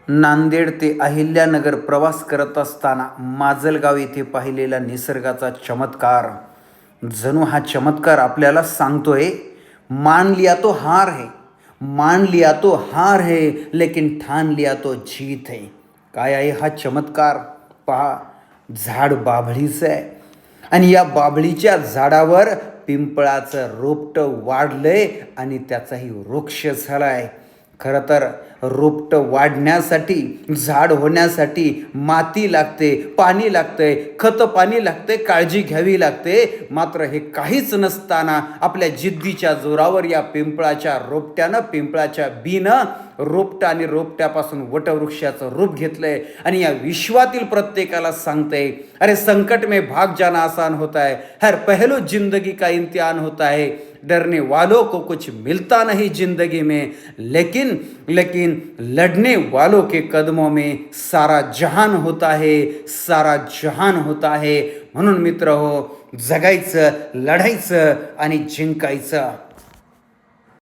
नांदेड ते अहिल्यानगर प्रवास करत असताना माजलगाव येथे पाहिलेला निसर्गाचा चमत्कार जणू हा चमत्कार आपल्याला सांगतोय, मान लिया तो हार है, मान लिया तो हार है, लेकिन ठान लिया तो जीत है. काय आहे हा चमत्कार? पहा, झाड बाभळीचं आहे आणि या बाभळीच्या झाडावर पिंपळाचं रोपटं वाढलंय आणि त्याचाही वृक्ष झालाय. खरं तर रोपटं वाढण्यासाठी, झाड होण्यासाठी माती लागते, पाणी लागतंय, खतं पाणी लागते, काळजी घ्यावी लागते. मात्र हे काहीच नसताना आपल्या जिद्दीच्या जोरावर या पिंपळाच्या रोपट्यानं, पिंपळाच्या बीनं रोपटं आणि रोपट्यापासून वटवृक्षाचं रूप घेतलंय आणि या विश्वातील प्रत्येकाला सांगतंय, अरे संकट में भाग जाना आसान होता है, हर पहलू जिंदगी का इम्तिहान होता है, डरने वालों को कुछ मिलता नहीं जिंदगी में, लेकिन लेकिन लड़ने वालों के कदमों में सारा जहान होता है, सारा जहान होता है. म्हणून मित्र हो, जगायचं, लढायचं आणि जिंकायचं.